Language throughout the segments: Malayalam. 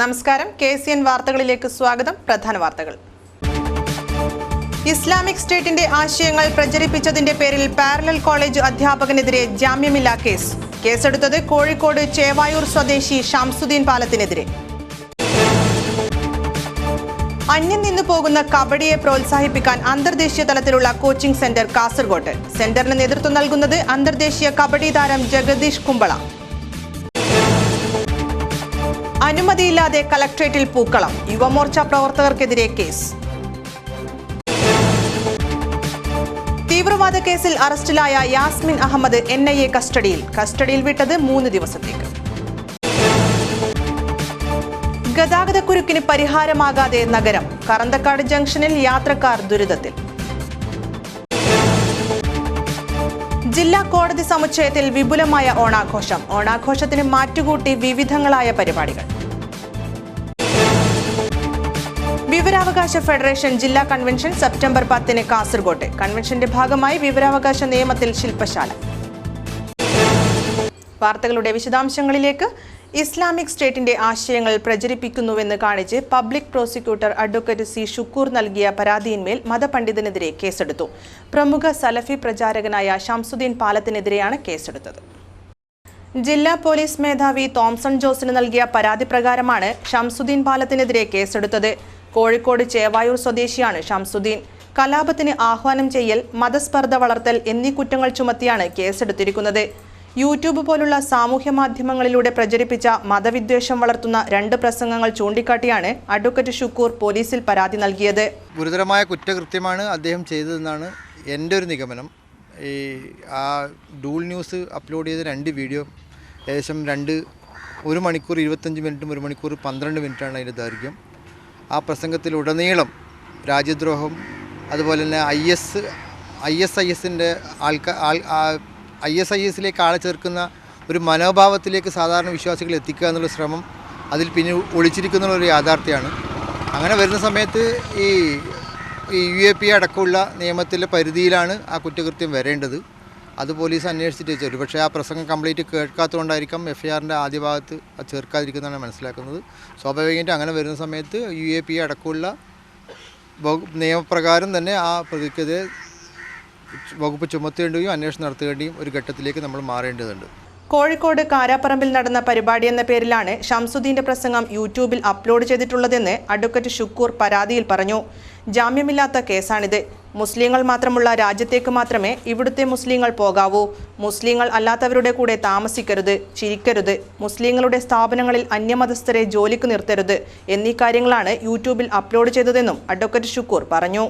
നമസ്കാരം. KCN വാർത്തകളിലേക്ക് സ്വാഗതം. പ്രധാന വാർത്തകൾ. ഇസ്ലാമിക് സ്റ്റേറ്റിന്റെ ആശയങ്ങൾ പ്രചരിപ്പിച്ചതിന്റെ പേരിൽ പാരലൽ കോളേജ് അധ്യാപകനെതിരെ ജാമ്യമില്ലാ കേസ്. കേസെടുത്തത് കോഴിക്കോട് ചേവായൂർ സ്വദേശി ഷംസുദ്ദീൻ പാലത്തിനെതിരെ. അന്യം നിന്നു പോകുന്ന കബഡിയെ പ്രോത്സാഹിപ്പിക്കാൻ അന്തർദേശീയ തലത്തിലുള്ള കോച്ചിംഗ് സെന്റർ കാസർഗോഡ്. സെന്ററിന് നേതൃത്വം നൽകുന്നത് അന്തർദേശീയ കബഡി താരം ജഗദീഷ് കുമ്പള. അനുമതിയില്ലാതെ കളക്ട്രേറ്റിൽ പൂക്കളം. യുവമോർച്ച പ്രവർത്തകർക്കെതിരെ കേസ്. തീവ്രവാദ കേസിൽ അറസ്റ്റിലായ യാസ്മിൻ അഹമ്മദ് NIA കസ്റ്റഡിയിൽ വിട്ടത് 3 ദിവസത്തേക്ക്. ഗതാഗതക്കുരുക്കിന് പരിഹാരമാകാതെ നഗരം. കറന്തക്കാട് ജംഗ്ഷനിൽ യാത്രക്കാർ ദുരിതത്തിൽ. ജില്ലാ കോടതി സമുച്ചയത്തിൽ വിപുലമായ ഓണാഘോഷം. ഓണാഘോഷത്തിന് മാറ്റുകൂട്ടി വിവിധങ്ങളായ പരിപാടികൾ. വിവരാവകാശ ഫെഡറേഷൻ ജില്ലാ കൺവെൻഷൻ സെപ്റ്റംബർ 10 കാസർഗോഡ്. കൺവെൻഷന്റെ ഭാഗമായി വിവരാവകാശ നിയമത്തിൽ ശില്പശാല. വാർത്തകളുടെ വിശദാംശങ്ങളിലേക്ക്. ഇസ്ലാമിക് സ്റ്റേറ്റിന്റെ ആശയങ്ങൾ പ്രചരിപ്പിക്കുന്നുവെന്ന് കാണിച്ച് public prosecutor advocate C. Shukkur നൽകിയ പരാതിയിന്മേൽ മതപണ്ഡിതനെതിരെ കേസെടുത്തു. പ്രമുഖ സലഫി പ്രചാരകനായ ഷംസുദ്ദീൻ പാലത്തിനെതിരെയാണ് കേസെടുത്തത്. ജില്ലാ പോലീസ് മേധാവി തോംസൺ ജോസിന് നൽകിയ പരാതി പ്രകാരമാണ് ഷംസുദ്ദീൻ പാലത്തിനെതിരെ കേസെടുത്തത്. കോഴിക്കോട് ചേവായൂർ സ്വദേശിയാണ് ഷംസുദ്ദീൻ. കലാപത്തിന് ആഹ്വാനം ചെയ്യൽ, മതസ്പർദ്ധ വളർത്തൽ എന്നീ കുറ്റങ്ങൾ ചുമത്തിയാണ് കേസെടുത്തിരിക്കുന്നത്. യൂട്യൂബ് പോലുള്ള സാമൂഹ്യ മാധ്യമങ്ങളിലൂടെ പ്രചരിപ്പിച്ച മതവിദ്വേഷം വളർത്തുന്ന 2 പ്രസംഗങ്ങൾ ചൂണ്ടിക്കാട്ടിയാണ് അഡ്വക്കേറ്റ് ഷുക്കൂർ പോലീസിൽ പരാതി നൽകിയത്. ഗുരുതരമായ കുറ്റകൃത്യമാണ് അദ്ദേഹം ചെയ്തതെന്നാണ് എൻ്റെ ഒരു നിഗമനം. ആ ഡൂൾ ന്യൂസ് അപ്ലോഡ് ചെയ്ത 2 വീഡിയോ ഏകദേശം 1 മണിക്കൂർ 25 മിനിറ്റും 1 മണിക്കൂർ 12 മിനിറ്റാണ് അതിൻ്റെ ദൈർഘ്യം. ആ പ്രസംഗത്തിലുടനീളം രാജ്യദ്രോഹം, അതുപോലെ തന്നെ ISISലേക്ക് ആളെ ചേർക്കുന്ന ഒരു മനോഭാവത്തിലേക്ക് സാധാരണ വിശ്വാസികൾ എത്തിക്കുക എന്നുള്ള ശ്രമം അതിൽ പിന്നെ ഒളിച്ചിരിക്കുന്ന ഒരു യാഥാർത്ഥ്യമാണ്. അങ്ങനെ വരുന്ന സമയത്ത് ഈ UAP അടക്കമുള്ള നിയമത്തിലെ പരിധിയിലാണ് ആ കുറ്റകൃത്യം വരേണ്ടത്. അത് പോലീസ് അന്വേഷിച്ചിട്ട് വെച്ചു. പക്ഷേ ആ പ്രസംഗം കംപ്ലീറ്റ് കേൾക്കാത്തതുകൊണ്ടായിരിക്കും FIRൻ്റെ ആദ്യ ഭാഗത്ത് അത് ചേർക്കാതിരിക്കുന്നതാണ് മനസ്സിലാക്കുന്നത്. സ്വാഭാവികമായിട്ടും അങ്ങനെ വരുന്ന സമയത്ത് UAP അടക്കമുള്ള നിയമപ്രകാരം തന്നെ ആ പ്രതിക്കെതിരെ വകുപ്പ് ചുമത്തേണ്ടുകയും അന്വേഷണം നടത്തേണ്ടിയും ഒരു ഘട്ടത്തിലേക്ക് നമ്മൾ മാറേണ്ടതുണ്ട്. കോഴിക്കോട് കാരാപ്പറമ്പിൽ നടന്ന പരിപാടി എന്ന പേരിലാണ് ഷംസുദ്ദീന്റെ പ്രസംഗം യൂട്യൂബിൽ അപ്ലോഡ് ചെയ്തിട്ടുള്ളതെന്ന് അഡ്വക്കേറ്റ് ഷുക്കൂർ പരാതിയിൽ പറഞ്ഞു. ജാമ്യമില്ലാത്ത കേസാണിത്. മുസ്ലിങ്ങൾ മാത്രമുള്ള രാജ്യത്തേക്ക് മാത്രമേ ഇവിടുത്തെ മുസ്ലിങ്ങൾ പോകാവൂ. മുസ്ലിങ്ങൾ അല്ലാത്തവരുടെ കൂടെ താമസിക്കരുത്, ചിരിക്കരുത്, മുസ്ലിങ്ങളുടെ സ്ഥാപനങ്ങളിൽ അന്യമതസ്ഥരെ ജോലിക്ക് നിർത്തരുത് എന്നീ കാര്യങ്ങളാണ് യൂട്യൂബിൽ അപ്ലോഡ് ചെയ്തതെന്നും അഡ്വക്കേറ്റ് ഷുക്കൂർ പറഞ്ഞു.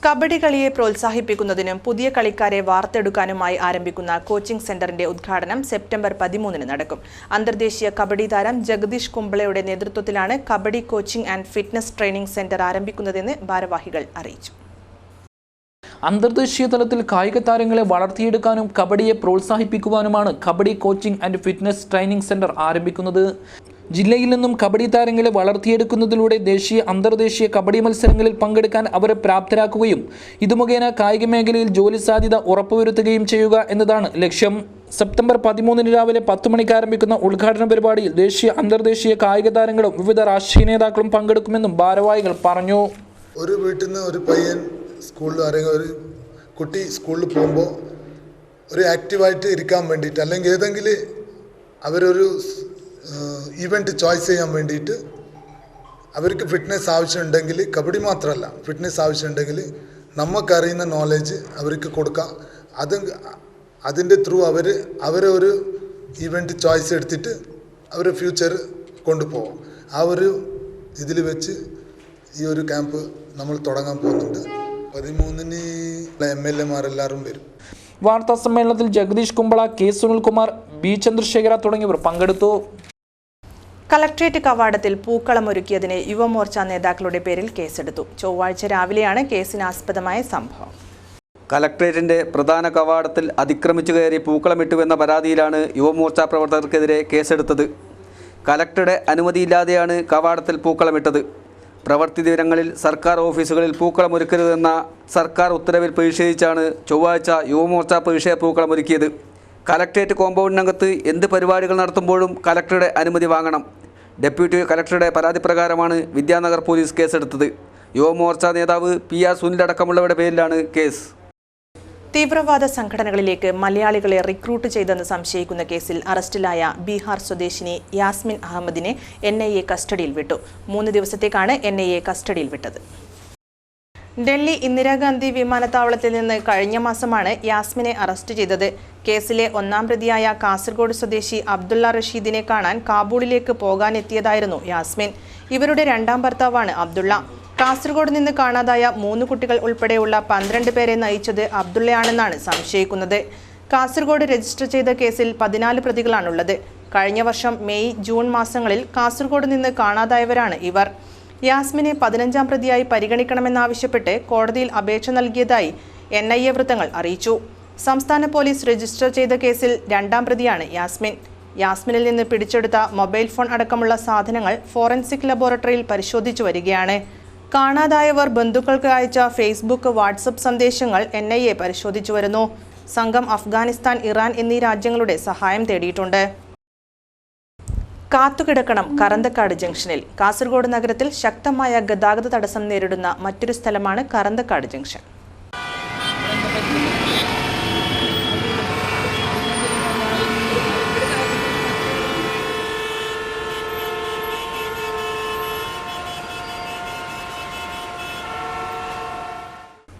കബഡി കളിയെ പ്രോത്സാഹിപ്പിക്കുന്നതിനും പുതിയ കളിക്കാരെ വാർത്തെടുക്കാനുമായി ആരംഭിക്കുന്ന കോച്ചിംഗ് സെന്ററിന്റെ ഉദ്ഘാടനം സെപ്റ്റംബർ 13 നടക്കും. അന്തർദേശീയ കബഡി താരം ജഗദീഷ് കുമ്പളയുടെ നേതൃത്വത്തിലാണ് kabaddi coaching and fitness training centre ആരംഭിക്കുന്നതെന്ന് ഭാരവാഹികൾ അറിയിച്ചു. അന്തർദേശീയ തലത്തിൽ കായിക താരങ്ങളെ വളർത്തിയെടുക്കാനും കബഡിയെ പ്രോത്സാഹിപ്പിക്കുവാനുമാണ് kabaddi coaching and fitness training centre ആരംഭിക്കുന്നത്. ജില്ലയിൽ നിന്നും കബഡി താരങ്ങളെ വളർത്തിയെടുക്കുന്നതിലൂടെ ദേശീയ അന്തർദേശീയ കബഡി മത്സരങ്ങളിൽ പങ്കെടുക്കാൻ അവരെ പ്രാപ്തരാക്കുകയും ഇതുമുഖേന കായിക മേഖലയിൽ ജോലി സാധ്യത ഉറപ്പുവരുത്തുകയും ചെയ്യുക എന്നതാണ് ലക്ഷ്യം. സെപ്റ്റംബർ 13 രാവിലെ 10 മണിക്ക് ആരംഭിക്കുന്ന ഉദ്ഘാടന പരിപാടിയിൽ ദേശീയ അന്തർദേശീയ കായിക താരങ്ങളും വിവിധ രാഷ്ട്രീയ നേതാക്കളും പങ്കെടുക്കുമെന്നും ഭാരവാഹികൾ പറഞ്ഞു. ഒരു വീട്ടിൽ നിന്ന് ഒരു പയ്യൻ സ്കൂളിൽ അല്ലെങ്കിൽ ഒരു കുട്ടി സ്കൂളിൽ പോകുമ്പോൾ ഒരു ആക്റ്റീവായിട്ട് ഇരിക്കാൻ വേണ്ടിയിട്ട്, അല്ലെങ്കിൽ ഏതെങ്കിലും അവരൊരു ഈവൻറ്റ് ചോയ്സ് ചെയ്യാൻ വേണ്ടിയിട്ട് അവർക്ക് ഫിറ്റ്നസ് ആവശ്യമുണ്ടെങ്കിൽ, കബഡി മാത്രമല്ല ഫിറ്റ്നസ് ആവശ്യമുണ്ടെങ്കിൽ നമുക്കറിയുന്ന നോളേജ് അവർക്ക് കൊടുക്കാം. അതിൻ്റെ ത്രൂ അവരെ ഒരു ഈവൻറ്റ് ചോയ്സ് എടുത്തിട്ട് അവർ ഫ്യൂച്ചർ കൊണ്ടുപോകാം. ആ ഒരു ഇതിൽ വെച്ച് ഈ ഒരു ക്യാമ്പ് നമ്മൾ തുടങ്ങാൻ പോകുന്നുണ്ട്. 13-ന് MLA-മാരെല്ലാവരും വരും. വാർത്താ സമ്മേളനത്തിൽ ജഗദീഷ് കുമ്പള, K. സുനിൽകുമാർ, B. ചന്ദ്രശേഖര തുടങ്ങിയവർ പങ്കെടുത്തു. കളക്ട്രേറ്റ് കവാടത്തിൽ പൂക്കളമൊരുക്കിയതിന് യുവമോർച്ച നേതാക്കളുടെ പേരിൽ കേസെടുത്തു. ചൊവ്വാഴ്ച രാവിലെയാണ് കേസിനാസ്പദമായ സംഭവം. കളക്ട്രേറ്റിന്റെ പ്രധാന കവാടത്തിൽ അതിക്രമിച്ചു കയറി പൂക്കളമിട്ടുവെന്ന പരാതിയിലാണ് യുവമോർച്ച പ്രവർത്തകർക്കെതിരെ കേസെടുത്തത്. കളക്ടറുടെ അനുമതിയില്ലാതെയാണ് കവാടത്തിൽ പൂക്കളമിട്ടത്. പ്രവൃത്തി ദിനങ്ങളിൽ സർക്കാർ ഓഫീസുകളിൽ പൂക്കളമൊരുക്കരുതെന്ന സർക്കാർ ഉത്തരവിൽ പ്രതിഷേധിച്ചാണ് ചൊവ്വാഴ്ച യുവമോർച്ച പ്രതിഷേധ പൂക്കളമൊരുക്കിയത്. കലക്ട്രേറ്റ് കോമ്പൗണ്ടിനകത്ത് എന്ത് പരിപാടികൾ നടത്തുമ്പോഴും കലക്ടറുടെ അനുമതി വാങ്ങണം. ഡെപ്യൂട്ടി കലക്ടറുടെ പരാതി പ്രകാരമാണ് വിദ്യാനഗർ പോലീസ് കേസെടുത്തത്. യുവമോർച്ച നേതാവ് PR സുനിൽ അടക്കമുള്ളവരുടെ പേരിലാണ് കേസ്. തീവ്രവാദ സംഘടനകളിലേക്ക് മലയാളികളെ റിക്രൂട്ട് ചെയ്തെന്ന് സംശയിക്കുന്ന കേസിൽ അറസ്റ്റിലായ ബീഹാർ സ്വദേശിനി യാസ്മിൻ അഹമ്മദിനെ NIA കസ്റ്റഡിയിൽ വിട്ടു. 3 ദിവസത്തേക്കാണ് NIA കസ്റ്റഡിയിൽ വിട്ടത്. ഡൽഹി ഇന്ദിരാഗാന്ധി വിമാനത്താവളത്തിൽ നിന്ന് കഴിഞ്ഞ മാസമാണ് യാസ്മിനെ അറസ്റ്റ് ചെയ്തത്. കേസിലെ 1-ാം പ്രതിയായ കാസർഗോഡ് സ്വദേശി അബ്ദുള്ള റഷീദിനെ കാണാൻ കാബൂളിലേക്ക് പോകാനെത്തിയതായിരുന്നു യാസ്മിൻ. ഇവരുടെ 2-ാം ഭർത്താവാണ് അബ്ദുള്ള. കാസർഗോഡ് നിന്ന് കാണാതായ 3 കുട്ടികൾ ഉൾപ്പെടെയുള്ള 12 പേരെ നയിച്ചത് അബ്ദുള്ളയാണെന്നാണ് സംശയിക്കുന്നത്. കാസർഗോഡ് രജിസ്റ്റർ ചെയ്ത കേസിൽ 14 പ്രതികളാണുള്ളത്. കഴിഞ്ഞ വർഷം മെയ്, ജൂൺ മാസങ്ങളിൽ കാസർഗോഡ് നിന്ന് കാണാതായവരാണ് ഇവർ. യാസ്മിനെ 15-ാം പ്രതിയായി പരിഗണിക്കണമെന്നാവശ്യപ്പെട്ട് കോടതിയിൽ അപേക്ഷ നൽകിയതായി NIA വൃത്തങ്ങൾ അറിയിച്ചു. സംസ്ഥാന പോലീസ് രജിസ്റ്റർ ചെയ്ത കേസിൽ 2-ാം പ്രതിയാണ് യാസ്മിൻ. യാസ്മിനിൽ നിന്ന് പിടിച്ചെടുത്ത മൊബൈൽ ഫോൺ അടക്കമുള്ള സാധനങ്ങൾ ഫോറൻസിക് ലബോറട്ടറിയിൽ പരിശോധിച്ചു വരികയാണ്. കാണാതായവർ ബന്ധുക്കൾക്ക് അയച്ച ഫേസ്ബുക്ക്, വാട്സപ്പ് സന്ദേശങ്ങൾ NIA പരിശോധിച്ചു വരുന്നു. സംഘം അഫ്ഗാനിസ്ഥാൻ, ഇറാൻ എന്നീ രാജ്യങ്ങളുടെ സഹായം തേടിയിട്ടുണ്ട്. കാത്തുകിടക്കണം കറന്തക്കാട് ജംഗ്ഷനിൽ. കാസർഗോഡ് നഗരത്തിൽ ശക്തമായ ഗതാഗത തടസ്സം നേരിടുന്ന മറ്റൊരു സ്ഥലമാണ് കറന്തക്കാട് ജംഗ്ഷൻ.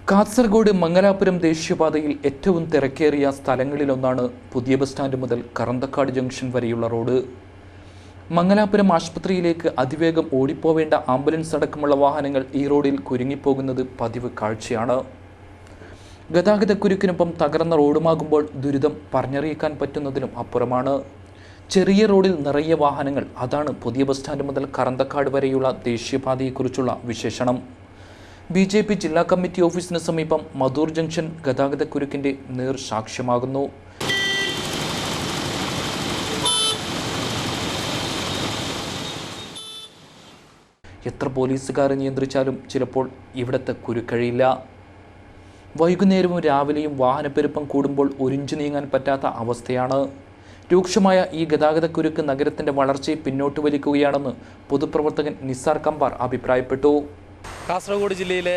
കാസർഗോഡ് മംഗലാപുരം ദേശീയപാതയിൽ ഏറ്റവും തിരക്കേറിയ സ്ഥലങ്ങളിലൊന്നാണ് പുതിയ ബസ് സ്റ്റാൻഡ് മുതൽ കറന്തക്കാട് ജംഗ്ഷൻ വരെയുള്ള റോഡ്. മംഗലാപുരം ആശുപത്രിയിലേക്ക് അതിവേഗം ഓടിപ്പോവേണ്ട ആംബുലൻസ് അടക്കമുള്ള വാഹനങ്ങൾ ഈ റോഡിൽ കുരുങ്ങിപ്പോകുന്നത് പതിവ് കാഴ്ചയാണ്. ഗതാഗതക്കുരുക്കിനൊപ്പം തകർന്ന റോഡുമാകുമ്പോൾ ദുരിതം പറഞ്ഞറിയിക്കാൻ പറ്റുന്നതിലും അപ്പുറമാണ്. ചെറിയ റോഡിൽ നിറയെ വാഹനങ്ങൾ, അതാണ് പുതിയ ബസ് സ്റ്റാൻഡ് മുതൽ കറന്തക്കാട് വരെയുള്ള ദേശീയപാതയെക്കുറിച്ചുള്ള വിശേഷണം. BJP ജില്ലാ കമ്മിറ്റി ഓഫീസിന് സമീപം മധൂർ ജംഗ്ഷൻ ഗതാഗതക്കുരുക്കിൻ്റെ നേർസാക്ഷ്യമാകുന്നു. എത്ര പോലീസുകാരെ നിയന്ത്രിച്ചാലും ചിലപ്പോൾ ഇവിടുത്തെ കുരുക്കഴിയില്ല. വൈകുന്നേരവും രാവിലെയും വാഹനപ്പെരുപ്പം കൂടുമ്പോൾ ഒരിഞ്ചു നീങ്ങാൻ പറ്റാത്ത അവസ്ഥയാണ്. രൂക്ഷമായ ഈ ഗതാഗതക്കുരുക്ക് നഗരത്തിൻ്റെ വളർച്ചയെ പിന്നോട്ട് വലിക്കുകയാണെന്ന് പൊതുപ്രവർത്തകൻ നിസാർ കമ്പാർ അഭിപ്രായപ്പെട്ടു. കാസർഗോഡ് ജില്ലയിലെ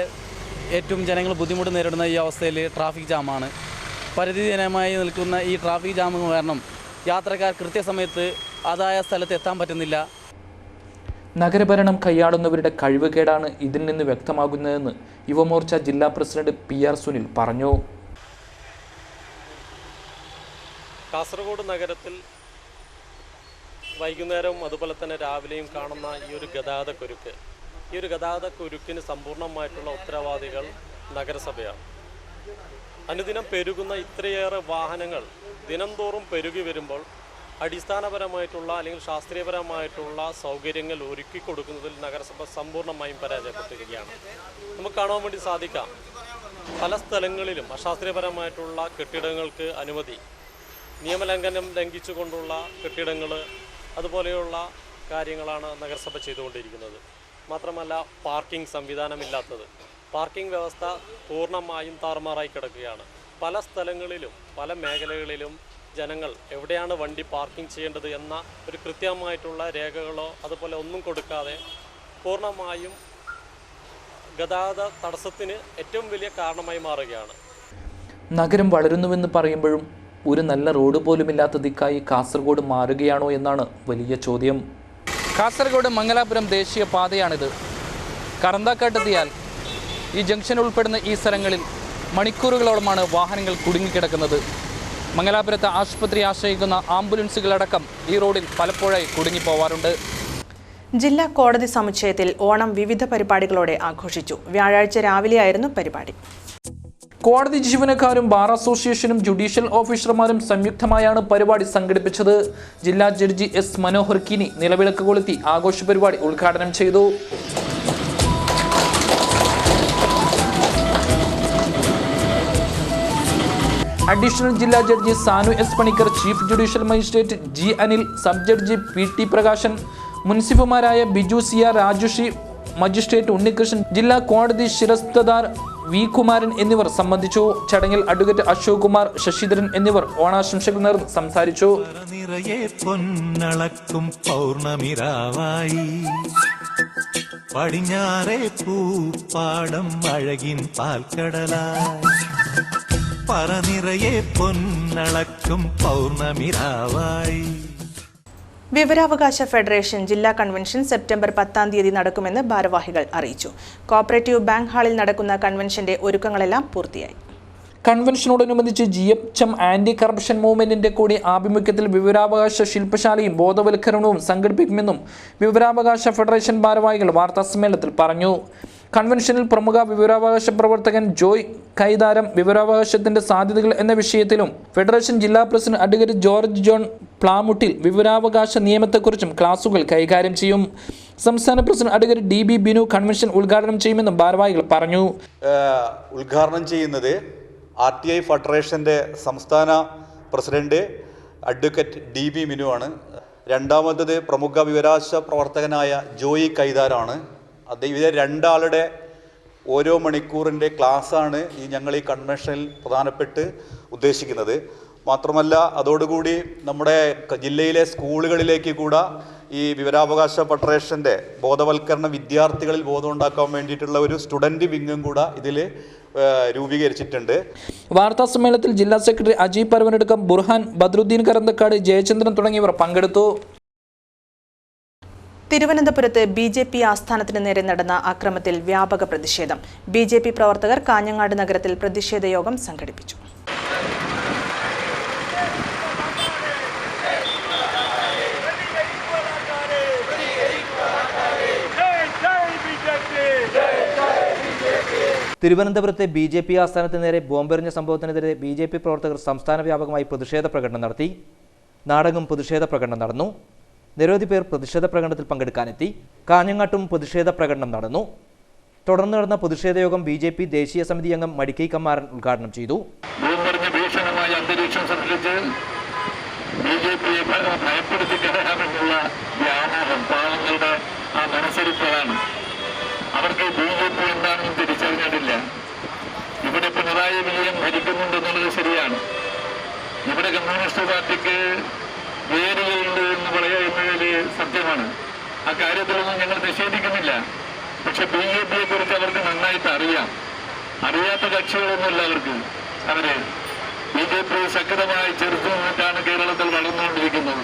ഏറ്റവും ജനങ്ങൾ ബുദ്ധിമുട്ട് നേരിടുന്ന ഈ അവസ്ഥയിൽ ട്രാഫിക് ജാമാണ്. പരിധിദിനമായി നിൽക്കുന്ന ഈ ട്രാഫിക് ജാം കാരണം യാത്രക്കാർ കൃത്യസമയത്ത് അതായ സ്ഥലത്ത് എത്താൻ പറ്റുന്നില്ല. നഗരഭരണം കൈയാളുന്നവരുടെ കഴിവുകേടാണ് ഇതിൽ നിന്ന് വ്യക്തമാകുന്നതെന്ന് യുവമോർച്ച ജില്ലാ പ്രസിഡന്റ് PR സുനിൽ പറഞ്ഞു. കാസർഗോഡ് നഗരത്തിൽ വൈകുന്നേരവും അതുപോലെ തന്നെ രാവിലെയും കാണുന്ന ഈ ഒരു ഗതാഗതക്കുരുക്കിന് സമ്പൂർണ്ണമായിട്ടുള്ള ഉത്തരവാദികൾ നഗരസഭയാണ്. അനുദിനം പെരുകുന്ന ഇത്രയേറെ വാഹനങ്ങൾ ദിനംതോറും പെരുകി വരുമ്പോൾ അടിസ്ഥാനപരമായിട്ടുള്ള അല്ലെങ്കിൽ ശാസ്ത്രീയപരമായിട്ടുള്ള സൗകര്യങ്ങൾ ഒരുക്കി കൊടുക്കുന്നതിൽ നഗരസഭ സമ്പൂർണ്ണമായും പരാജയപ്പെട്ടിരിക്കുകയാണ്. നമുക്ക് കാണാൻ വേണ്ടി സാധിക്കാം, പല സ്ഥലങ്ങളിലും അശാസ്ത്രീയപരമായിട്ടുള്ള കെട്ടിടങ്ങൾക്ക് അനുമതി, നിയമലംഘനം ലംഘിച്ചുകൊണ്ടുള്ള കെട്ടിടങ്ങൾ, അതുപോലെയുള്ള കാര്യങ്ങളാണ് നഗരസഭ ചെയ്തുകൊണ്ടിരിക്കുന്നത്. മാത്രമല്ല, പാർക്കിംഗ് സംവിധാനമില്ലാത്തത്, പാർക്കിംഗ് വ്യവസ്ഥ പൂർണ്ണമായും താറുമാറായി കിടക്കുകയാണ്. പല സ്ഥലങ്ങളിലും പല മേഖലകളിലും ജനങ്ങൾ എവിടെയാണ് വണ്ടി പാർക്കിംഗ് ചെയ്യേണ്ടത് എന്ന ഒരു കൃത്യമായിട്ടുള്ള രേഖകളോ അതുപോലെ ഒന്നും കൊടുക്കാതെ പൂർണ്ണമായും ഗതാഗത തടസ്സത്തിന് ഏറ്റവും വലിയ കാരണമായി മാറുകയാണ്. നഗരം വളരുന്നുവെന്ന് പറയുമ്പോഴും ഒരു നല്ല റോഡ് പോലുമില്ലാത്ത ദിക്കായി കാസർഗോഡ് മാറുകയാണോ എന്നാണ് വലിയ ചോദ്യം. കാസർഗോഡ് മംഗലാപുരം ദേശീയ പാതയാണിത്. കറന്തക്കാട്ടെത്തിയാൽ ഈ ജംഗ്ഷൻ ഉൾപ്പെടുന്ന ഈ സ്ഥലങ്ങളിൽ മണിക്കൂറുകളോളമാണ് വാഹനങ്ങൾ കുടുങ്ങിക്കിടക്കുന്നത്. മംഗലാപുരത്ത് ആശുപത്രി ആശ്രയിക്കുന്ന ആംബുലൻസുകളടക്കം ഈ റോഡിൽ പലപ്പോഴായി കുടുങ്ങിപ്പോവാറുണ്ട്. ജില്ലാ കോടതി സമുച്ചയത്തിൽ ഓണം വിവിധ പരിപാടികളോടെ ആഘോഷിച്ചു. വ്യാഴാഴ്ച രാവിലെയായിരുന്നു പരിപാടി. കോടതി ജീവനക്കാരും ബാർ അസോസിയേഷനും ജുഡീഷ്യൽ ഓഫീസർമാരും സംയുക്തമായാണ് പരിപാടി സംഘടിപ്പിച്ചത്. ജില്ലാ ജഡ്ജി S. മനോഹർ കിനി നിലവിളക്ക് കൊളുത്തി ആഘോഷ പരിപാടി ഉദ്ഘാടനം ചെയ്തു. അഡീഷണൽ ജില്ലാ judge Sanu S. Panicker, chief judicial magistrate G. Anil, sub judge P. T. Prakashan, മുൻസിഫുമാരായ Biju C. R. Rajushi, magistrate Unnikrishnan, ജില്ലാ കോടതി ശിരസ്തദാർ വി കുമാരൻ എന്നിവർ സംബന്ധിച്ചു. ചടങ്ങിൽ അഡ്വക്കേറ്റ് അശോക് കുമാർ, ശശിധരൻ എന്നിവർ ഓണാശംസകൾ നേർന്ന് സംസാരിച്ചു. പൊന്നളക്കും പൗർണമിരാവായി പടിഞ്ഞാറേ പൂപ്പാടം അഴകിൻ പാൽക്കടലായി പറനിറയെ പൊന്നളക്കും പൗർണമിരാവായി. വിവരാവകാശ ഫെഡറേഷൻ ജില്ലാ കൺവെൻഷൻ സെപ്റ്റംബർ 10 നടക്കുമെന്ന് ഭാരവാഹികൾ അറിയിച്ചു. കോഓപ്പറേറ്റീവ് ബാങ്ക് ഹാളിൽ നടക്കുന്ന കൺവെൻഷന്റെ ഒരുക്കങ്ങളെല്ലാം പൂർത്തിയായി. കൺവെൻഷനോടനുബന്ധിച്ച് GHM ആന്റി കറപ്ഷൻ മൂവ്മെന്റിന്റെ കൂടി ആഭിമുഖ്യത്തിൽ വിവരാവകാശ ശില്പശാലയും ബോധവൽക്കരണവും സംഘടിപ്പിക്കുമെന്നും വിവരാവകാശ ഫെഡറേഷൻ ഭാരവാഹികൾ വാർത്താസമ്മേളനത്തിൽ പറഞ്ഞു. കൺവെൻഷനിൽ പ്രമുഖ വിവരാവകാശ പ്രവർത്തകൻ ജോയ് കൈതാരം വിവരാവകാശത്തിന്റെ സാധ്യതകൾ എന്ന വിഷയത്തിലും ഫെഡറേഷൻ ജില്ലാ പ്രസിഡന്റ് അഡ്വക്കേറ്റ് ജോർജ് ജോൺ പ്ലാമുട്ടിൽ വിവരാവകാശ നിയമത്തെക്കുറിച്ചും ക്ലാസുകൾ കൈകാര്യം ചെയ്യും. സംസ്ഥാന president advocate DB Binu convention ഉദ്ഘാടനം ചെയ്യുമെന്നും ഭാരവാഹികൾ പറഞ്ഞു. ഉദ്ഘാടനം ചെയ്യുന്നത് RTI ഫെഡറേഷൻ്റെ സംസ്ഥാന പ്രസിഡന്റ് അഡ്വക്കേറ്റ് DB ബിനു ആണ്. രണ്ടാമത്തത് പ്രമുഖ വിവരാവകാശ പ്രവർത്തകനായ ജോയി കൈതാരാണ്. ഇവരെ രണ്ടാളുടെ ഓരോ മണിക്കൂറിൻ്റെ ക്ലാസ്സാണ് ഞങ്ങൾ ഈ കൺവെൻഷനിൽ പ്രധാനപ്പെട്ട് ഉദ്ദേശിക്കുന്നത്. മാത്രമല്ല അതോടുകൂടി നമ്മുടെ ജില്ലയിലെ സ്കൂളുകളിലേക്ക് കൂടെ ഈ വിവരാവകാശ ഫെഡറേഷൻ്റെ ബോധവൽക്കരണ വിദ്യാർത്ഥികളിൽ ബോധമുണ്ടാക്കാൻ വേണ്ടിയിട്ടുള്ള ഒരു സ്റ്റുഡൻറ്റ് വിങ്ങും കൂടെ ഇതിൽ രൂപീകരിച്ചിട്ടുണ്ട്. വാർത്താ സമ്മേളനത്തിൽ ജില്ലാ സെക്രട്ടറി അജീബ് പരവനടുക്കം, ബുർഹാൻ, ബദ്രുദ്ദീൻ കരന്തക്കാട്, ജയചന്ദ്രൻ തുടങ്ങിയവർ പങ്കെടുത്തു. തിരുവനന്തപുരത്ത് BJP ആസ്ഥാനത്തിന് നേരെ നടന്ന അക്രമത്തിൽ വ്യാപക പ്രതിഷേധം. BJP പ്രവർത്തകർ കാഞ്ഞങ്ങാട് നഗരത്തിൽ പ്രതിഷേധ യോഗം സംഘടിപ്പിച്ചു. തിരുവനന്തപുരത്തെ BJP ആസ്ഥാനത്തിന് നേരെ ബോംബെറിഞ്ഞ സംഭവത്തിനെതിരെ BJP പ്രവർത്തകർ സംസ്ഥാന വ്യാപകമായി പ്രതിഷേധ പ്രകടനം നടത്തി. നാടെങ്ങും പ്രതിഷേധ പ്രകടനം നടന്നു. നിരവധി പേർ പ്രതിഷേധ പ്രകടനത്തിൽ പങ്കെടുക്കാനെത്തി. കാഞ്ഞങ്ങാട്ടും പ്രതിഷേധ പ്രകടനം നടന്നു. തുടർന്ന് നടന്ന പ്രതിഷേധ യോഗം BJP ദേശീയ സമിതി അംഗം മടിക്കൈ കമ്മാരൻ ഉദ്ഘാടനം ചെയ്തു. ഭീഷണമായ അന്തരീക്ഷം സൃഷ്ടിച്ച് BJPയെ ഭയപ്പെടുത്തിക്കാനുള്ള വ്യാമോഹം പാവങ്ങളുടെ ആ മനസ്സരിപ്പതാണ്. അവർക്ക് BJP എന്താണെന്ന് തിരിച്ചറിഞ്ഞിട്ടില്ല. ഇവിടെ പിണറായി വിജയൻ ഭരിക്കുന്നുണ്ടെന്നുള്ളത് ശരിയാണ്. ഇവിടെ കമ്മ്യൂണിസ്റ്റ് പാർട്ടിക്ക് വേരുകളുണ്ട് എന്ന് പറയുന്നതിൽ സത്യമാണ്. ആ കാര്യത്തിലൊന്നും ഞങ്ങൾ നിഷേധിക്കുന്നില്ല. പക്ഷെ BJPയെ കുറിച്ച് അവർക്ക് നന്നായിട്ട് അറിയാം. അറിയാത്ത കക്ഷികളൊന്നുമില്ല അവർക്ക്. അവര് BJP ശക്തമായി ചെറുത്തു നിന്നിട്ടാണ് കേരളത്തിൽ വളർന്നുകൊണ്ടിരിക്കുന്നത്.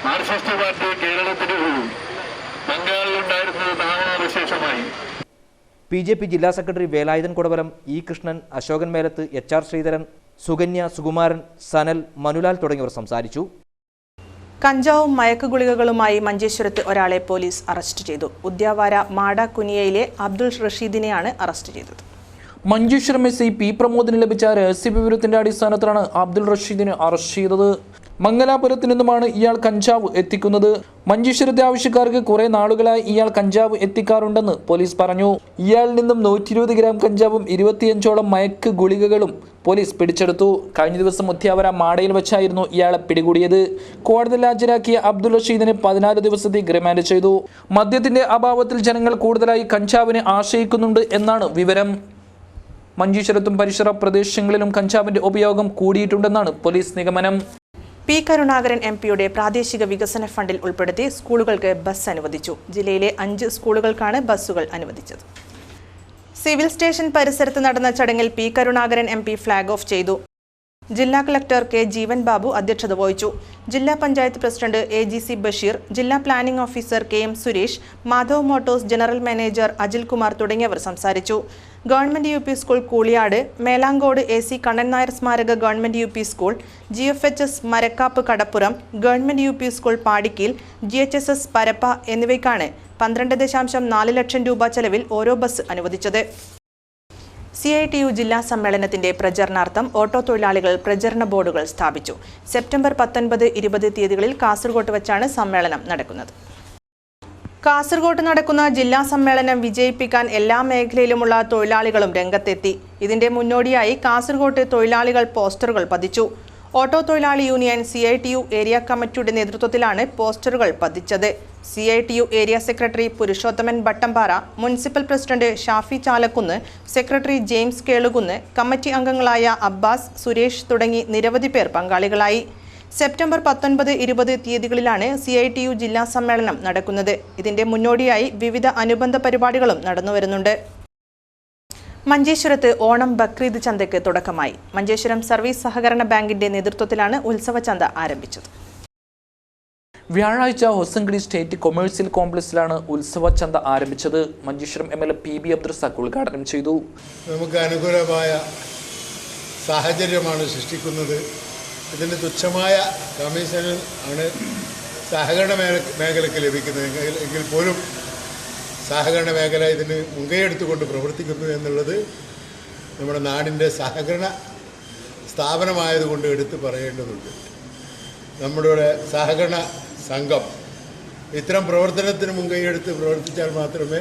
മാർക്സിസ്റ്റ് പാർട്ടി കേരളത്തിൽ ബംഗാളിലുണ്ടായിരുന്നത് നാമവിശേഷമായി. BJP ജില്ലാ secretary Velayudhan Kodavalam, E Krishnan, Ashokan Melath, HR Sreedharan, Sukanya, Sukumaran, Sanal, Manulal തുടങ്ങിയവർ സംസാരിച്ചു. കഞ്ചാവും മയക്കുഗുളികകളുമായി മഞ്ചേശ്വരത്ത് ഒരാളെ പോലീസ് അറസ്റ്റ് ചെയ്തു. ഉദ്യാവാര മാട കുനിയയിലെ അബ്ദുൾ റഷീദിനെയാണ് അറസ്റ്റ് ചെയ്തത്. മഞ്ചേശ്വരം SI P പ്രമോദിന് ലഭിച്ച രഹസ്യവിവരത്തിന്റെ അടിസ്ഥാനത്തിലാണ് അബ്ദുൾ റഷീദിനെ അറസ്റ്റ് ചെയ്തത്. മംഗലാപുരത്തു നിന്നുമാണ് ഇയാൾ കഞ്ചാവ് എത്തിക്കുന്നത്. മഞ്ചേശ്വരത്തെ ആവശ്യക്കാർക്ക് കുറെ നാളുകളായി ഇയാൾ കഞ്ചാവ് എത്തിക്കാറുണ്ടെന്ന് പോലീസ് പറഞ്ഞു. ഇയാളിൽ നിന്നും 120 ഗ്രാം കഞ്ചാവും 25ഓളം മയക്ക് ഗുളികകളും പോലീസ് പിടിച്ചെടുത്തു. കഴിഞ്ഞ ദിവസം ഉദ്യാവര മാടയിൽ വെച്ചായിരുന്നു ഇയാളെ പിടികൂടിയത്. കോടതിയിൽ ഹാജരാക്കിയ അബ്ദുൾ റഷീദിനെ 14 ദിവസത്തേക്ക് റിമാൻഡ് ചെയ്തു. മദ്യത്തിന്റെ അഭാവത്തിൽ ജനങ്ങൾ കൂടുതലായി കഞ്ചാവിനെ ആശ്രയിക്കുന്നുണ്ട് എന്നാണ് വിവരം. മഞ്ചേശ്വരത്തും പരിസര പ്രദേശങ്ങളിലും കഞ്ചാവിന്റെ ഉപയോഗം കൂടിയിട്ടുണ്ടെന്നാണ് പോലീസ് നിഗമനം. P കരുണാകരൻ MPയുടെ പ്രാദേശിക വികസന ഫണ്ടിൽ ഉൾപ്പെടുത്തി സ്കൂളുകൾക്ക് ബസ് അനുവദിച്ചു. ജില്ലയിലെ 5 സ്കൂളുകൾക്കാണ് ബസ്സുകൾ അനുവദിച്ചത്. സിവിൽ സ്റ്റേഷൻ പരിസരത്ത് നടന്ന ചടങ്ങിൽ P Karunakaran MP flag off ചെയ്തു. ജില്ലാ കളക്ടർ K ജീവൻ ബാബു അധ്യക്ഷത വഹിച്ചു. ജില്ലാ പഞ്ചായത്ത് പ്രസിഡന്റ് AGC ബഷീർ, ജില്ലാ planning officer KM Suresh, Madhav motors general manager Ajil Kumar തുടങ്ങിയവർ സംസാരിച്ചു. Government UP school Kooliyad, Melankode AC Kannan Nair സ്മാരക government UP school, GFHS Marakkap Kadappuram, government UP school Padikkeel, GHSS Parappa എന്നിവയ്ക്കാണ് 12.4 ലക്ഷം രൂപ ചെലവിൽ ഓരോ ബസ് അനുവദിച്ചത്. CITU ജില്ലാ സമ്മേളനത്തിന്റെ പ്രചരണാർത്ഥം ഓട്ടോ തൊഴിലാളികൾ പ്രചരണ ബോർഡുകൾ സ്ഥാപിച്ചു. സെപ്റ്റംബർ 19, 20 തീയതികളിൽ കാസർഗോട്ട് വെച്ചാണ് സമ്മേളനം നടക്കുന്നത്. കാസർഗോട്ട് നടക്കുന്ന ജില്ലാ സമ്മേളനം വിജയിപ്പിക്കാൻ എല്ലാ മേഖലയിലുമുള്ള തൊഴിലാളികളും രംഗത്തെത്തി. ഇതിന്റെ മുന്നോടിയായി കാസർഗോട്ട് തൊഴിലാളികൾ പോസ്റ്ററുകൾ പതിച്ചു. ഓട്ടോ തൊഴിലാളി യൂണിയൻ CITU ഏരിയ കമ്മിറ്റിയുടെ നേതൃത്വത്തിലാണ് പോസ്റ്ററുകൾ പതിച്ചത്. CITU area secretary Purushothaman Battampara, municipal president Shafi Chalakkunnu, secretary James Kelukunnu, committee അംഗങ്ങളായ അബ്ബാസ്, സുരേഷ് തുടങ്ങി നിരവധി പേർ പങ്കാളികളായി. സെപ്റ്റംബർ 19, 20 തീയതികളിലാണ് CITU ജില്ലാ സമ്മേളനം നടക്കുന്നത്. ഇതിന്റെ മുന്നോടിയായി വിവിധ അനുബന്ധ പരിപാടികളും നടന്നുവരുന്നുണ്ട്. മഞ്ചേശ്വരത്ത് ഓണം ബക്രീദ് ചന്തയ്ക്ക് തുടക്കമായി. മഞ്ചേശ്വരം സർവീസ് സഹകരണ ബാങ്കിന്റെ നേതൃത്വത്തിലാണ് ഉത്സവ ചന്ത ആരംഭിച്ചത്. വ്യാഴാഴ്ച ഹൊസങ്കടി സ്റ്റേറ്റ് കൊമേഴ്സ്യൽ കോംപ്ലക്സിലാണ് ഉത്സവ ചന്ത ആരംഭിച്ചത്. മഞ്ചേശ്വരം MLA PB അബ്ദുറസാഖ് ഉദ്ഘാടനം ചെയ്തു. നമുക്ക് അനുകൂലമായ സാഹചര്യമാണ് സൃഷ്ടിക്കുന്നത്. ഇതിന് തുച്ഛമായ കമ്മീഷനിൽ ആണ് സഹകരണ മേഖലയ്ക്ക് ലഭിക്കുന്നത് എങ്കിൽ പോലും സഹകരണ മേഖല ഇതിന് മുൻകൈയെടുത്തുകൊണ്ട് പ്രവർത്തിക്കുന്നു എന്നുള്ളത് നമ്മുടെ നാടിൻ്റെ സഹകരണ സ്ഥാപനമായതുകൊണ്ട് എടുത്തു പറയേണ്ടതുണ്ട്. നമ്മുടെ സഹകരണ സംഘം ഇത്തരം പ്രവർത്തനത്തിന് മുൻകൈയെടുത്ത് പ്രവർത്തിച്ചാൽ മാത്രമേ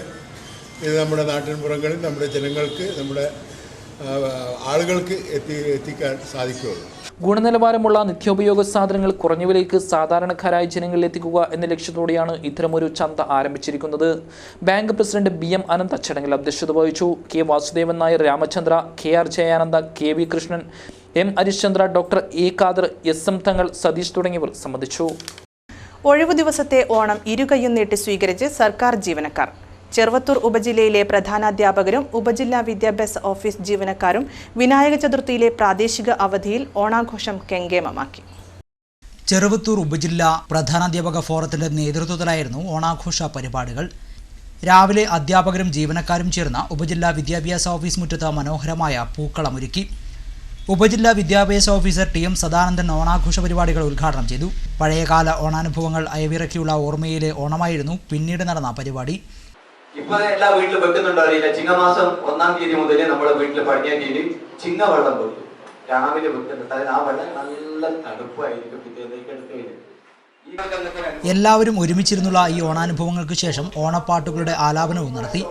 ഇത് നമ്മുടെ നാട്ടിൻപുറങ്ങളിൽ നമ്മുടെ ജനങ്ങൾക്ക്, നമ്മുടെ ആളുകൾക്ക് എത്തിക്കാൻ സാധിക്കുകയുള്ളൂ. ഗുണനിലവാരമുള്ള നിത്യോപയോഗ സാധനങ്ങൾ കുറഞ്ഞ വിലയ്ക്ക് സാധാരണക്കാരായ ജനങ്ങളിൽ എത്തിക്കുക എന്ന ലക്ഷ്യത്തോടെയാണ് ഇത്തരമൊരു ചന്ത ആരംഭിച്ചിരിക്കുന്നത്. ബാങ്ക് പ്രസിഡന്റ് BM അനന്ത ചടങ്ങിൽ അധ്യക്ഷത വഹിച്ചു. K Vasudevan Nair, Ramachandra, KR Jayananda, KV Krishnan, M Harishchandra, doctor A Khader, SM തങ്ങൾ, സതീഷ് തുടങ്ങിയവർ സംബന്ധിച്ചു. ഒഴിവു ദിവസത്തെ ഓണം ഇരുകൈയും നീട്ടി സ്വീകരിച്ച് സർക്കാർ ജീവനക്കാർ. ചെറുവത്തൂർ ഉപജില്ലയിലെ പ്രധാനാധ്യാപകരും ഉപജില്ലാ വിദ്യാഭ്യാസ ഓഫീസ് ജീവനക്കാരും വിനായക ചതുർത്ഥിയിലെ പ്രാദേശിക അവധിയിൽ ഓണാഘോഷം കെങ്കേമമാക്കി. ചെറുവത്തൂർ ഉപജില്ലാ പ്രധാനാധ്യാപക ഫോറത്തിന്റെ നേതൃത്വത്തിലായിരുന്നു ഓണാഘോഷ പരിപാടികൾ. രാവിലെ അധ്യാപകരും ജീവനക്കാരും ചേർന്ന ഉപജില്ലാ വിദ്യാഭ്യാസ ഓഫീസ് മുറ്റത്ത് മനോഹരമായ പൂക്കളമൊരുക്കി. ഉപജില്ലാ വിദ്യാഭ്യാസ ഓഫീസർ TM സദാനന്ദൻ ഓണാഘോഷ പരിപാടികൾ ഉദ്ഘാടനം ചെയ്തു. പഴയകാല ഓണാനുഭവങ്ങൾ അയവിറക്കിയുള്ള ഓർമ്മയിലെ ഓണമായിരുന്നു പിന്നീട് നടന്ന പരിപാടി. ഇപ്പൊ എല്ലാ വീട്ടിലും വെക്കുന്നുണ്ടോ അറിയില്ല. ചിങ്ങമാസം 1-ാം തീയതി മുതൽ നമ്മുടെ വീട്ടിൽ പടിഞ്ഞാറ്റിയിൽ ചിങ്ങ വെള്ളം വെക്കും. രാവിലെ വെക്കുന്നുണ്ട്. ആ വെള്ളം നല്ല തണുപ്പായിരിക്കും. എല്ലാവരും ഒരുമിച്ചിരുന്നുള്ള ഈ ഓണാനുഭവങ്ങൾക്ക് ശേഷം ഓണപ്പാട്ടുകളുടെ ആലാപനവും നടത്തി.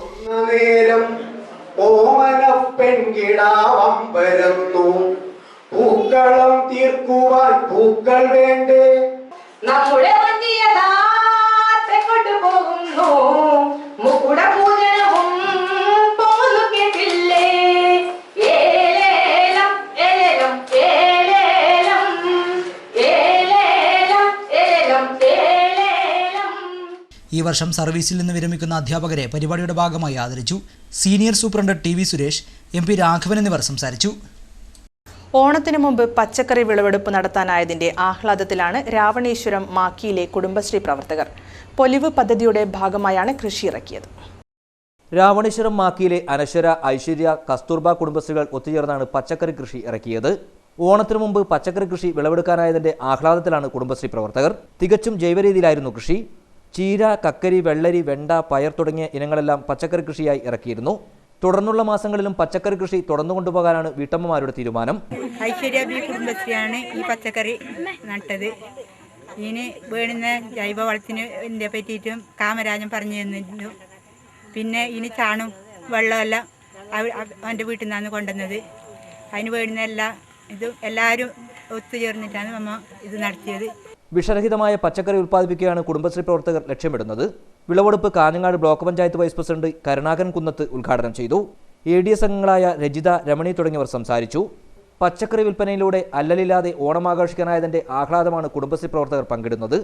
പൂക്കളം തീർക്കുവാൻ പൂക്കൾ വേണ്ടേ, നമ്മുടെ കൊണ്ടുപോകുന്നു മുക്കുട പൂജനവും പോന്നു കേട്ടില്ലേ. ഏലേലം ഏലേലം ഏലേലം ഏലേലം ഏലേലം ഏലേലം. ഈ വർഷം സർവീസിൽ നിന്ന് വിരമിക്കുന്ന അധ്യാപകരെ പരിപാടിയുടെ ഭാഗമായി ആദരിച്ചു. Senior superintendent TV Suresh, MP Raghavan എന്നിവർ സംസാരിച്ചു. ഓണത്തിന് മുമ്പ് പച്ചക്കറി വിളവെടുപ്പ് നടത്താനായതിന്റെ ആഹ്ലാദത്തിലാണ് രാവണേശ്വരം മാക്കിയിലെ കുടുംബശ്രീ പ്രവർത്തകർ. പൊലിവ് പദ്ധതിയുടെ ഭാഗമായാണ് കൃഷി ഇറക്കിയത്. രാവണേശ്വരം മാക്കിയിലെ അനശ്വര, ഐശ്വര്യ, കസ്തൂർബ കുടുംബശ്രീകൾ ഒത്തുചേർന്നാണ് പച്ചക്കറി കൃഷി ഇറക്കിയത്. ഓണത്തിനു മുമ്പ് പച്ചക്കറി കൃഷി വിളവെടുക്കാനായതിന്റെ ആഹ്ലാദത്തിലാണ് കുടുംബശ്രീ പ്രവർത്തകർ. തികച്ചും ജൈവരീതിയിലായിരുന്നു കൃഷി. ചീര, കക്കരി, വെള്ളരി, വെണ്ട, പയർ തുടങ്ങിയ ഇനങ്ങളെല്ലാം പച്ചക്കറി കൃഷിയായി ഇറക്കിയിരുന്നു. തുടർന്നുള്ള മാസങ്ങളിലും പച്ചക്കറി കൃഷി തുടർന്നു കൊണ്ടുപോകാനാണ് വീട്ടമ്മമാരുടെ തീരുമാനം. ഐശ്വര്യ ബി കുടുംബശ്രീയാണ് ഈ പച്ചക്കറി നട്ടത്. ഇതിന് വേണ്ടുന്ന ജൈവ വളത്തിന് പറ്റിയിട്ടും കാമരാജൻ പറഞ്ഞു തന്നിരുന്നു. പിന്നെ ഇതിന് ചാണും വെള്ളമെല്ലാം അവൻ്റെ വീട്ടിൽ നിന്നാണ് കൊണ്ടുവന്നത്. അതിന് വേണ്ടുന്ന എല്ലാവരും ഒത്തുചേർന്നിട്ടാണ് നമ്മൾ ഇത് നടത്തിയത്. വിഷരഹിതമായ പച്ചക്കറി ഉൽപ്പാദിപ്പിക്കുകയാണ് കുടുംബശ്രീ പ്രവർത്തകർ ലക്ഷ്യമിടുന്നത്. വിളവെടുപ്പ് Kanhangad block panchayat vice president Karunakaran Kunnath ഉദ്ഘാടനം ചെയ്തു. ADS അംഗങ്ങളായ രജിത, രമണി തുടങ്ങിയവർ സംസാരിച്ചു. പച്ചക്കറി വിൽപ്പനയിലൂടെ അല്ലലില്ലാതെ ഓണം ആഘോഷിക്കാനായതിന്റെ ആഹ്ലാദമാണ് കുടുംബശ്രീ പ്രവർത്തകർ പങ്കിടുന്നത്.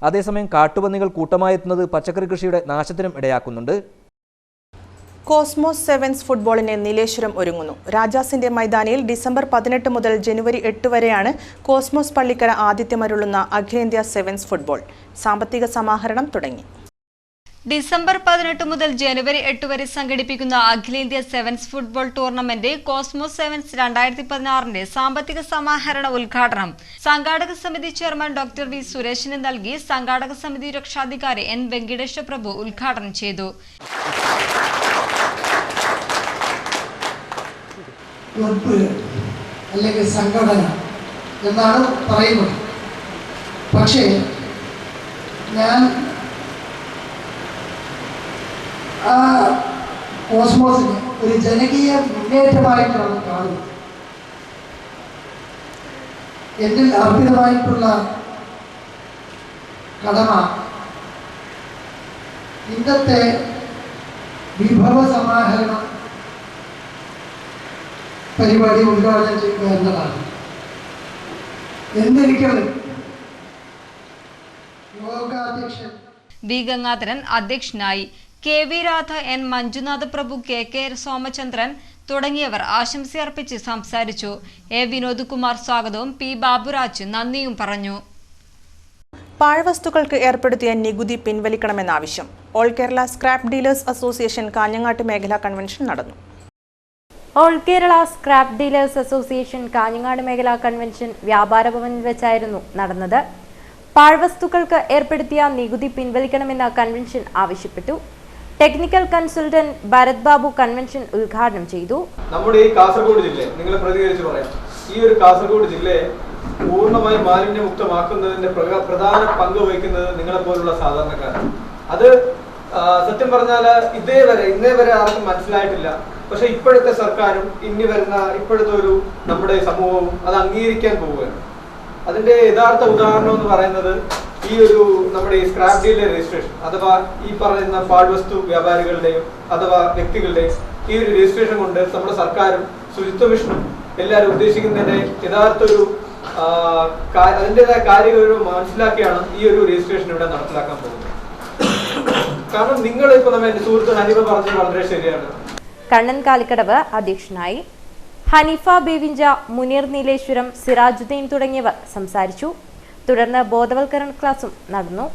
അതേസമയം കാട്ടുപന്നികൾ കൂട്ടമായി എത്തുന്നത് പച്ചക്കറി കൃഷിയുടെ നാശത്തിനും ഇടയാക്കുന്നുണ്ട്. കോസ്മോസ് സെവൻസ് ഫുട്ബോളിന് നീലേശ്വരം ഒരുങ്ങുന്നു. രാജാസിന്റെ മൈതാനിയിൽ ഡിസംബർ 18 മുതൽ ജനുവരി 8 വരെയാണ് കോസ്മോസ് പള്ളിക്കര ആതിഥ്യമരുളുന്ന അഖിലേന്ത്യാ സെവൻസ് ഫുട്ബോൾ. സാമ്പത്തിക സമാഹരണം തുടങ്ങി. ഡിസംബർ 18 മുതൽ ജനുവരി 8 വരെ സംഘടിപ്പിക്കുന്ന അഖിലേന്ത്യാ sevens football tournament Cosmos sevens 2016ന്റെ സാമ്പത്തിക സമാഹരണ ഉദ്ഘാടനം സംഘാടക സമിതി ചെയർമാൻ ഡോക്ടർ V സുരേഷിന് നൽകി. സംഘാടക സമിതി രക്ഷാധികാരി N വെങ്കിടേശ്വര പ്രഭു ഉദ്ഘാടനം ചെയ്തു. അല്ലെങ്കിൽ സംഘടന എന്നാണ് പറയുന്നത്. പക്ഷേ ഞാൻ ആ കോസ്മോസിനെ ഒരു ജനകീയ മുന്നേറ്റമായിട്ടാണ് കാണുന്നത്. എന്നിൽ അർപ്പിതമായിട്ടുള്ള കടമ ഇന്നത്തെ വിഭവ സമാഹരണ പരിപാടി ഉദ്ഘാടനം ചെയ്യുക എന്നതാണ്. എന്നിരിക്കലും യോഗാധ്യക്ഷൻ വി ഗംഗാധരൻ അധ്യക്ഷനായി. K V Radha, N Manjunath Prabhu, K K Somachandran തുടങ്ങിയവർ ആശംസയർപ്പിച്ച് സംസാരിച്ചു. എ വിനോദ് കുമാർ സ്വാഗതവും പി ബാബുരാജ് നന്ദിയും പറഞ്ഞു. പാഴ്വസ്തുക്കൾക്ക് ഏർപ്പെടുത്തിയ നികുതി പിൻവലിക്കണമെന്ന ആവശ്യം. All Kerala scrap dealers association കാഞ്ഞങ്ങാട്ട് മേഖലാ കൺവെൻഷൻ നടന്നു. All Kerala scrap dealers association Kanhangad മേഖലാ കൺവെൻഷൻ വ്യാപാര ഭവനിൽ വെച്ചായിരുന്നു നടന്നത്. പാഴ്വസ്തുക്കൾക്ക് ഏർപ്പെടുത്തിയ നികുതി പിൻവലിക്കണമെന്ന കൺവെൻഷൻ ആവശ്യപ്പെട്ടു. Technical consultant Bharat Babu convention ഉദ്ഘാടനം ചെയ്തു. നമ്മുടെ ഈ കാസർഗോഡ് ജില്ലയെ നിങ്ങൾ പ്രതികരിച്ച് പറയാം. ഈ ഒരു കാസർഗോഡ് ജില്ലയെ പൂർണ്ണമായി മാലിന്യമുക്തമാക്കുന്നതിന്റെ പ്രധാന പങ്ക് വഹിക്കുന്നത് നിങ്ങളെ പോലുള്ള സാധാരണക്കാരാണ്. അത് സത്യം പറഞ്ഞാൽ ഇന്നേ വരെ ആർക്കും മനസ്സിലായിട്ടില്ല. പക്ഷെ ഇപ്പോഴത്തെ സർക്കാരും ഇപ്പോഴത്തെ ഒരു നമ്മുടെ സമൂഹവും അത് അംഗീകരിക്കാൻ പോവുകയാണ്. അതിന്റെ യഥാർത്ഥ ഉദാഹരണം എന്ന് പറയുന്നത് ഈ ഒരു നമ്മുടെ ഈ സ്ക്രാപ്പ് ഡീലർ രജിസ്ട്രേഷൻ അഥവാ ഈ പറയുന്ന പാഴ്വസ്തു വ്യാപാരികളുടെയും അഥവാ വ്യക്തികളുടെയും ഈ ഒരു രജിസ്ട്രേഷൻ കൊണ്ട് നമ്മുടെ സർക്കാരും ശുചിത്വ മിഷനും എല്ലാവരും ഉദ്ദേശിക്കുന്നതിന്റെ യഥാർത്ഥ ഒരു അതിൻ്റെതായ കാര്യങ്ങൾ മനസ്സിലാക്കിയാണ് ഈ ഒരു രജിസ്ട്രേഷൻ ഇവിടെ നടപ്പിലാക്കാൻ പോകുന്നത്. കാരണം നിങ്ങൾ ഇപ്പൊ നമ്മുടെ എന്റെ സുഹൃത്ത് ഹനീഫ പറഞ്ഞത് വളരെ ശരിയാണ്. കണ്ണൻ കാലിക്കടവ് അധ്യക്ഷനായി. ഹനീഫ ബേവിഞ്ച, മുനീർ നീലേശ്വരം, സിറാജുദ്ദീൻ തുടങ്ങിയവർ സംസാരിച്ചു. തുടർന്ന് ബോധവൽക്കരണ ക്ലാസും നടന്നു.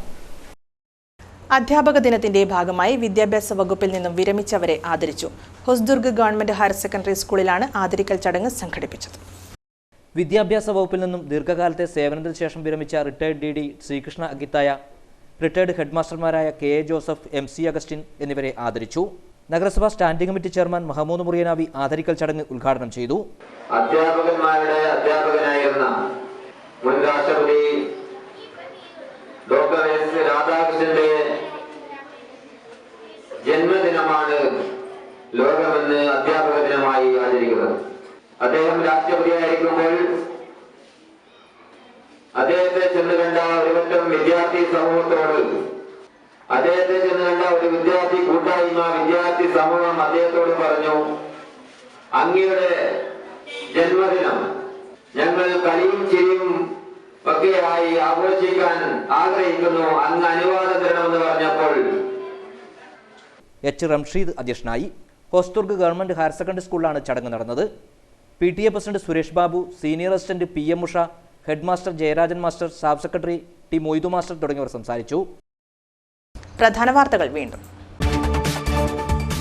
അധ്യാപക ദിനത്തിന്റെ ഭാഗമായി വിദ്യാഭ്യാസ വകുപ്പിൽ നിന്നും വിരമിച്ചവരെ ആദരിച്ചു. ഹൊസ്ദുർഗ് ഗവൺമെന്റ് ഹയർ സെക്കൻഡറി സ്കൂളിലാണ് ആദരിക്കൽ ചടങ്ങ് സംഘടിപ്പിച്ചത്. വിദ്യാഭ്യാസ വകുപ്പിൽ നിന്നും ദീർഘകാലത്തെ സേവനത്തിന് ശേഷം വിരമിച്ച retired DD Sreekrishna Agithaya, retired ഹെഡ്മാസ്റ്റർമാരായ KA ജോസഫ്, MC അഗസ്റ്റിൻ എന്നിവരെ ആദരിച്ചു. നഗരസഭാ standing committee chairman Mahmood Muriyanavi ആദരിക്കൽ ചടങ്ങ് ഉദ്ഘാടനം ചെയ്തു. അധ്യാപകന്മാരുടെ അധ്യാപകനായിരുന്ന മുൻ രാഷ്ട്രപതി ഡോക്ടർ S രാധാകൃഷ്ണന്റെ ജന്മദിനമാണ് ലോകമെന്ന് അധ്യാപക ദിനമായി ആചരിക്കുന്നത്. അദ്ദേഹം രാഷ്ട്രപതിയായിരിക്കുമ്പോൾ അദ്ദേഹത്തെ ചെന്ന് കണ്ട ഒരുപറ്റം വിദ്യാർത്ഥി സമൂഹത്തോട്, അദ്ദേഹത്തെ ചെന്ന് കണ്ട ഒരു വിദ്യാർത്ഥി കൂട്ടായ്മ, വിദ്യാർത്ഥി സമൂഹം അദ്ദേഹത്തോട് പറഞ്ഞു, അങ്ങയുടെ ജന്മദിനം ഞങ്ങൾ കളിയും ചിരിയും ഒക്കെയായി ആഘോഷിക്കാൻ ആഗ്രഹിക്കുന്നു, അങ്ങ് അനുവാദം തരണമെന്ന് പറഞ്ഞപ്പോൾ H റംഷീദ് അധ്യക്ഷനായി. ഹൊസ്ദുർഗ് ഗവൺമെന്റ് ഹയർ സെക്കൻഡറി സ്കൂളിലാണ് ചടങ്ങ് നടന്നത്. PTA president Suresh Babu, senior assistant PM Usha, head master Jayarajan master, staff secretary T Moidu master തുടങ്ങിയവർ സംസാരിച്ചു. പ്രധാന വാർത്തകൾ വീണ്ടും.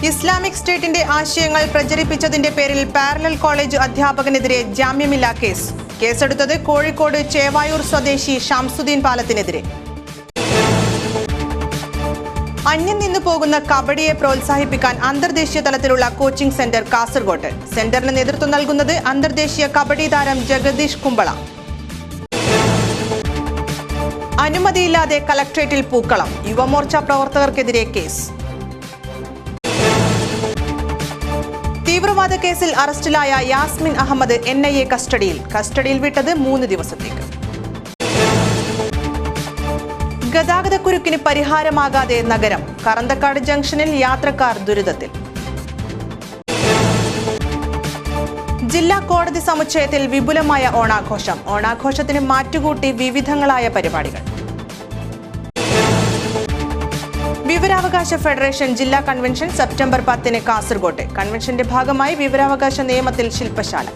ഇസ്ലാമിക് സ്റ്റേറ്റിന്റെ ആശയങ്ങൾ പ്രചരിപ്പിച്ചതിന്റെ പേരിൽ പാരലൽ കോളേജ് അധ്യാപകനെതിരെ ജാമ്യമില്ലാ കേസ്. കേസെടുത്തത് കോഴിക്കോട് ചേവായൂർ സ്വദേശി ഷംസുദ്ദീൻ പാലത്തിനെതിരെ. അന്യം നിന്നു പോകുന്ന കബഡിയെ പ്രോത്സാഹിപ്പിക്കാൻ അന്തർദേശീയ തലത്തിലുള്ള കോച്ചിംഗ് സെന്റർ കാസർഗോട്ട്. സെന്ററിന് നേതൃത്വം നൽകുന്നത് അന്തർദേശീയ കബഡി താരം ജഗദീഷ് കുമ്പള. അനുമതിയില്ലാതെ കളക്ട്രേറ്റിൽ പൂക്കളം. യുവമോർച്ച പ്രവർത്തകർക്കെതിരെ കേസ്. തീവ്രവാദ കേസിൽ അറസ്റ്റിലായ യാസ്മിൻ അഹമ്മദ് NIA കസ്റ്റഡിയിൽ വിട്ടത് 3 ദിവസത്തേക്ക്. ഗതാഗതക്കുരുക്കിന് പരിഹാരമാകാതെ നഗരം. കറന്തക്കാട് ജംഗ്ഷനിൽ യാത്രക്കാർ ദുരിതത്തിൽ. ജില്ലാ കോടതി സമുച്ചയത്തിൽ വിപുലമായ ഓണാഘോഷം. ഓണാഘോഷത്തിന് മാറ്റുകൂട്ടി വിവിധങ്ങളായ പരിപാടികൾ. വിവരാവകാശ ഫെഡറേഷൻ ജില്ലാ കൺവെൻഷൻ സെപ്റ്റംബർ 10 കാസർഗോട്ട്. കൺവെൻഷന്റെ ഭാഗമായി വിവരാവകാശ നിയമത്തിൽ ശില്പശാല.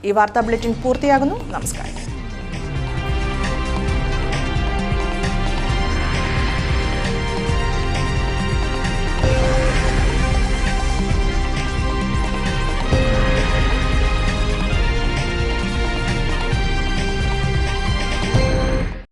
ഈ വാർത്താ ബുള്ളറ്റിൻ പൂർത്തിയാകുന്നു. നമസ്കാരം.